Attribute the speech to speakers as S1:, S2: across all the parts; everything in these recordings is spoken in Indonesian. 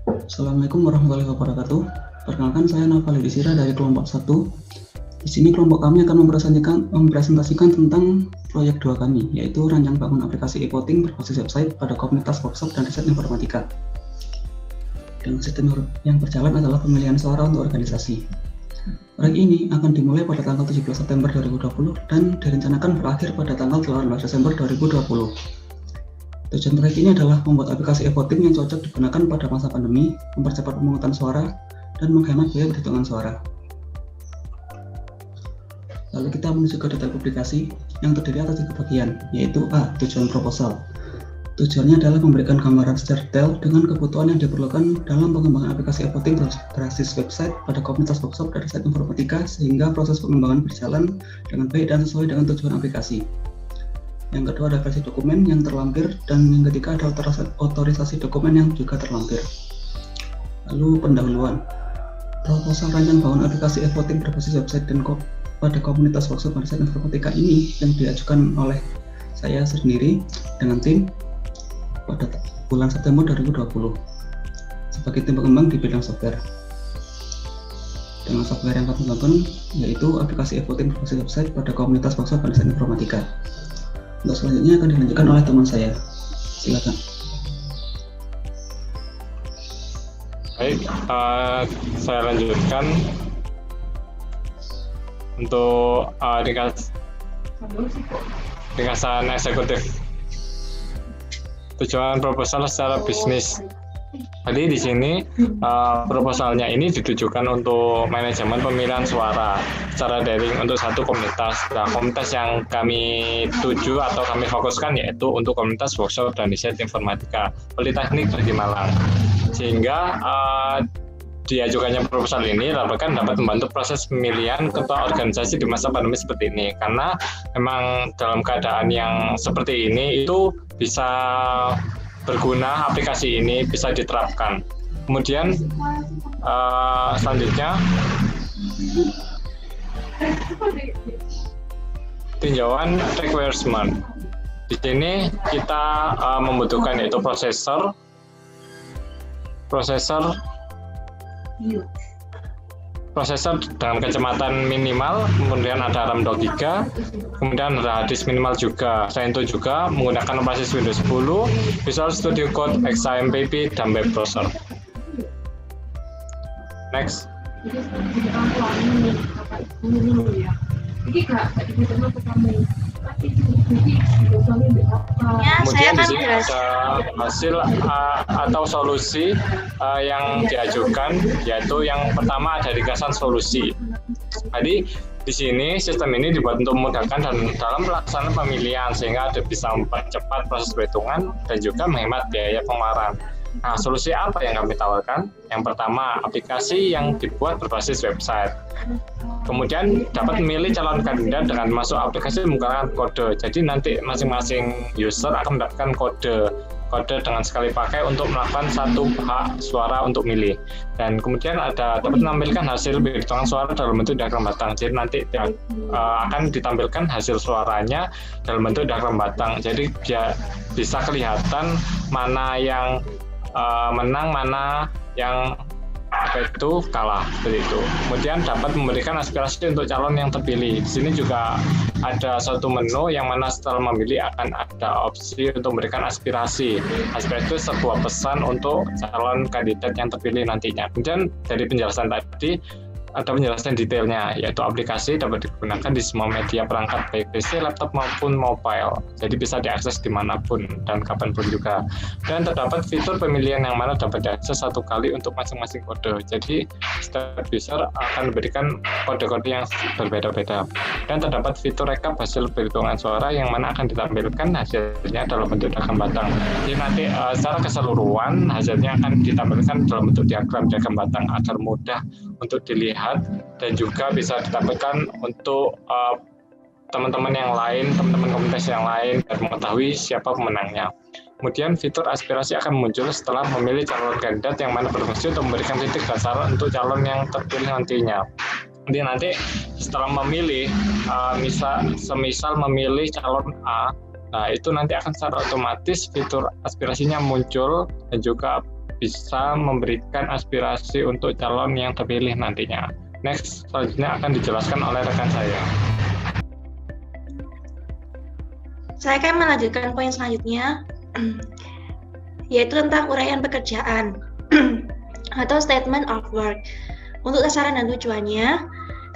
S1: Assalamualaikum warahmatullahi wabarakatuh. Perkenalkan, saya Nafali Disira dari kelompok 1. Di sini kelompok kami akan mempresentasikan tentang proyek 2 kami, yaitu rancang bangun aplikasi e-voting berbasis website pada komunitas workshop dan riset informatika. Dan sistem yang berjalan adalah pemilihan suara untuk organisasi. Proyek ini akan dimulai pada tanggal 17 September 2020 dan direncanakan berakhir pada tanggal 18 Desember 2020. Tujuan proyek ini adalah membuat aplikasi e-voting yang cocok digunakan pada masa pandemi, mempercepat pemungutan suara, dan menghemat biaya perhitungan suara. Lalu kita menuju ke detail publikasi yang terdiri atas 3 bagian, yaitu A. Tujuan proposal. Tujuannya adalah memberikan gambaran secara detail dengan kebutuhan yang diperlukan dalam pengembangan aplikasi e-voting berbasis website pada komunitas workshop dan riset informatika sehingga proses pengembangan berjalan dengan baik dan sesuai dengan tujuan aplikasi. Yang kedua ada versi dokumen yang terlampir, dan yang ketiga ada otorisasi dokumen yang juga terlampir. Lalu pendahuluan. Proposal rancang bangun aplikasi e-voting berbasis website dan pada komunitas workshop dan riset informatika ini yang diajukan oleh saya sendiri dengan tim pada bulan September 2020 sebagai tim pengembang di bidang software. Dengan software yang kami kembangkan yaitu aplikasi e-voting berbasis website pada komunitas workshop dan riset informatika. Untuk selanjutnya akan dilanjutkan oleh teman saya. Silakan.
S2: Baik, saya lanjutkan untuk ringkasan eksekutif. Tujuan proposal secara bisnis. Jadi di sini proposalnya ini ditujukan untuk manajemen pemilihan suara secara daring untuk satu komunitas. Nah, komunitas yang kami tuju atau kami fokuskan yaitu untuk komunitas workshop dan riset informatika Politeknik Negeri Malang. Sehingga diajukannya proposal ini dapat membantu proses pemilihan ketua organisasi di masa pandemi seperti ini. Karena memang dalam keadaan yang seperti ini itu bisa berguna, aplikasi ini bisa diterapkan. Kemudian selanjutnya tinjauan requirement. Di sini kita membutuhkan yaitu prosesor dengan kecepatan minimal, kemudian ada RAM 2 GB, kemudian ada hard disk minimal juga. Selain itu juga menggunakan basis Windows 10, Visual Studio Code, XAMPP, dan web browser. Next. Kemudian di sini ada hasil atau solusi yang diajukan, yaitu yang pertama ada ringkasan solusi. Jadi di sini sistem ini dibuat untuk memudahkan dan dalam pelaksanaan pemilihan sehingga bisa mempercepat proses perhitungan dan juga menghemat biaya pengeluaran. Nah, solusi apa yang kami tawarkan? Yang pertama, aplikasi yang dibuat berbasis website. Kemudian dapat memilih calon kandidat dengan masuk aplikasi menggunakan kode. Jadi nanti masing-masing user akan mendapatkan kode dengan sekali pakai untuk melakukan satu hak suara untuk milih. Dan kemudian dapat menampilkan hasil perhitungan suara dalam bentuk diagram batang. Jadi nanti akan ditampilkan hasil suaranya dalam bentuk diagram batang. Jadi bisa kelihatan mana yang menang, mana yang kalah, seperti itu. Kemudian dapat memberikan aspirasi untuk calon yang terpilih. Di sini juga ada suatu menu yang mana setelah memilih akan ada opsi untuk memberikan aspirasi. Aspirasi itu sebuah pesan untuk calon kandidat yang terpilih nantinya. Kemudian dari penjelasan tadi ada penjelasan detailnya, yaitu aplikasi dapat digunakan di semua media perangkat baik PC, laptop maupun mobile. Jadi bisa diakses dimanapun dan kapanpun juga. Dan terdapat fitur pemilihan yang mana dapat diakses satu kali untuk masing-masing kode. Jadi setiap user akan memberikan kode-kode yang berbeda-beda. Dan terdapat fitur rekap hasil perhitungan suara yang mana akan ditampilkan hasilnya dalam bentuk diagram batang. Jadi nanti secara keseluruhan hasilnya akan ditampilkan dalam bentuk diagram batang agar mudah untuk dilihat dan juga bisa ditampilkan untuk teman-teman yang lain, teman-teman komunitas yang lain dan mengetahui siapa pemenangnya. Kemudian fitur aspirasi akan muncul setelah memilih calon kandidat yang mana berfungsi untuk memberikan kritik dan saran untuk calon yang terpilih nantinya. Jadi nanti setelah memilih, semisal memilih calon A, nah itu nanti akan secara otomatis fitur aspirasinya muncul dan juga bisa memberikan aspirasi untuk calon yang terpilih nantinya. Next, selanjutnya akan dijelaskan oleh rekan saya.
S3: Saya akan melanjutkan poin selanjutnya, yaitu tentang uraian pekerjaan atau statement of work. Untuk sasaran dan tujuannya,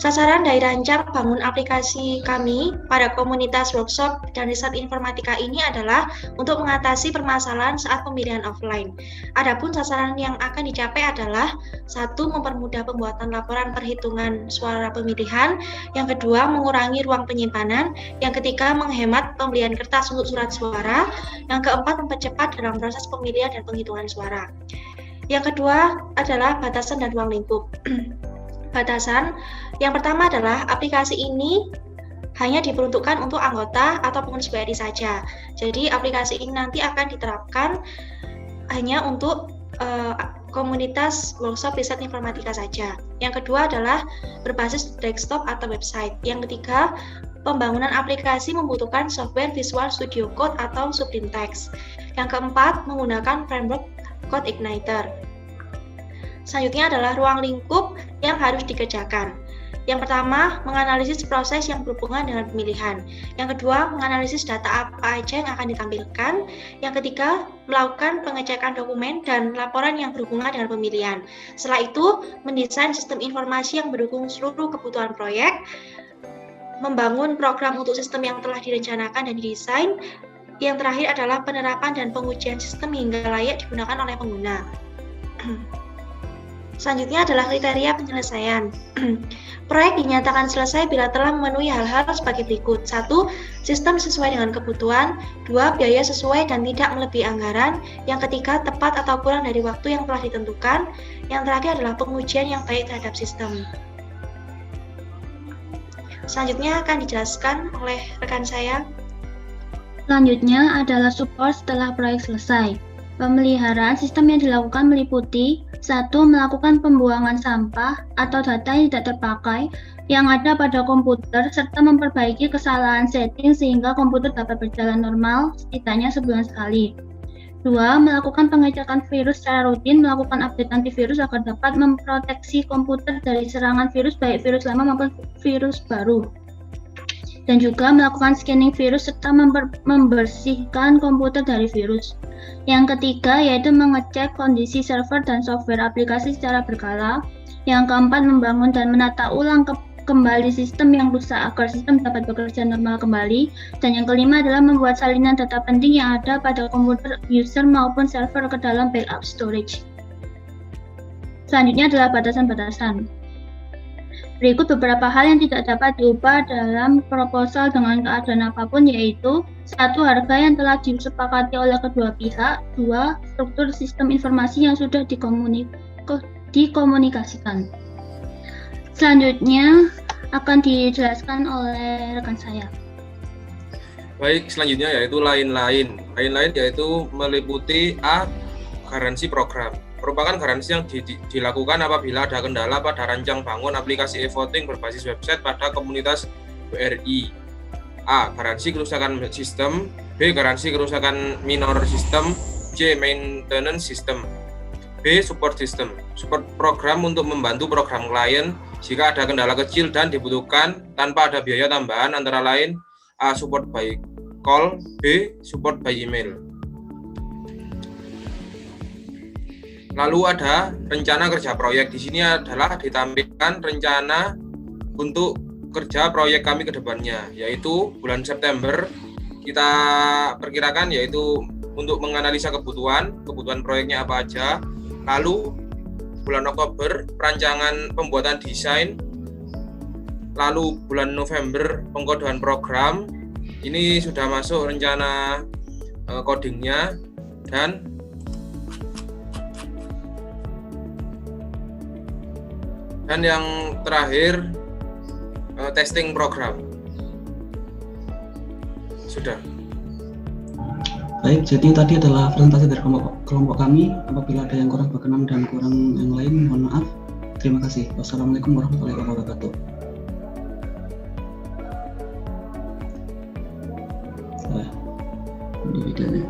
S3: sasaran dari rancang bangun aplikasi kami pada komunitas workshop dan riset informatika ini adalah untuk mengatasi permasalahan saat pemilihan offline. Adapun sasaran yang akan dicapai adalah: 1. Mempermudah pembuatan laporan perhitungan suara pemilihan. Yang kedua, mengurangi ruang penyimpanan. Yang ketiga, menghemat pembelian kertas untuk surat suara. Yang keempat, mempercepat dalam proses pemilihan dan penghitungan suara. Yang kedua adalah batasan dan ruang lingkup. Batasan yang pertama adalah aplikasi ini hanya diperuntukkan untuk anggota atau pengurus BRI saja. Jadi aplikasi ini nanti akan diterapkan hanya untuk komunitas workshop riset informatika saja. Yang kedua adalah berbasis desktop atau website. Yang ketiga, pembangunan aplikasi membutuhkan software Visual Studio Code atau Sublime Text. Yang keempat, menggunakan framework CodeIgniter. Selanjutnya adalah ruang lingkup yang harus dikerjakan. Yang pertama, menganalisis proses yang berhubungan dengan pemilihan. Yang kedua, menganalisis data apa aja yang akan ditampilkan. Yang ketiga, melakukan pengecekan dokumen dan laporan yang berhubungan dengan pemilihan. Setelah itu, mendesain sistem informasi yang mendukung seluruh kebutuhan proyek, membangun program untuk sistem yang telah direncanakan dan didesain. Yang terakhir adalah penerapan dan pengujian sistem hingga layak digunakan oleh pengguna. Selanjutnya adalah kriteria penyelesaian. Proyek dinyatakan selesai bila telah memenuhi hal-hal sebagai berikut. 1. Sistem sesuai dengan kebutuhan. 2. Biaya sesuai dan tidak melebihi anggaran. Yang ketiga, tepat atau kurang dari waktu yang telah ditentukan. Yang terakhir adalah pengujian yang baik terhadap sistem. Selanjutnya akan dijelaskan oleh rekan saya.
S4: Selanjutnya adalah support setelah proyek selesai. Pemeliharaan sistem yang dilakukan meliputi: 1. Melakukan pembuangan sampah atau data yang tidak terpakai yang ada pada komputer serta memperbaiki kesalahan setting sehingga komputer dapat berjalan normal setidaknya sebulan sekali. 2. Melakukan pengecekan virus secara rutin, melakukan update antivirus agar dapat memproteksi komputer dari serangan virus baik virus lama maupun virus baru. Dan juga melakukan scanning virus serta membersihkan komputer dari virus. Yang ketiga yaitu mengecek kondisi server dan software aplikasi secara berkala. Yang keempat, membangun dan menata ulang kembali sistem yang rusak agar sistem dapat bekerja normal kembali. Dan yang kelima adalah membuat salinan data penting yang ada pada komputer user maupun server ke dalam backup storage. Selanjutnya adalah batasan-batasan. Berikut beberapa hal yang tidak dapat diubah dalam proposal dengan keadaan apapun, yaitu: 1. Harga yang telah disepakati oleh kedua pihak. 2. Struktur sistem informasi yang sudah dikomunikasikan. Selanjutnya akan dijelaskan oleh rekan saya.
S5: Baik, selanjutnya yaitu lain-lain. Lain-lain yaitu meliputi: A. Garansi program. Merupakan garansi yang dilakukan apabila ada kendala pada rancang bangun aplikasi e-voting berbasis website pada komunitas BRI. A. Garansi kerusakan sistem. B. Garansi kerusakan minor sistem. C. Maintenance system. B. Support system. Support program untuk membantu program klien jika ada kendala kecil dan dibutuhkan tanpa ada biaya tambahan, antara lain: A. Support by call. B. Support by email. Lalu ada rencana kerja proyek. Di sini adalah ditampilkan rencana untuk kerja proyek kami ke depannya, yaitu bulan September kita perkirakan yaitu untuk menganalisa kebutuhan proyeknya apa aja. Lalu bulan Oktober perancangan pembuatan desain. Lalu bulan November pengkodean program. Ini sudah masuk rencana codingnya. Dan yang terakhir testing program. Sudah.
S1: Baik, jadi tadi adalah presentasi dari kelompok kami. Apabila ada yang kurang berkenan dan kurang yang lain, mohon maaf. Terima kasih. Wassalamualaikum warahmatullahi wabarakatuh. Ini videonya.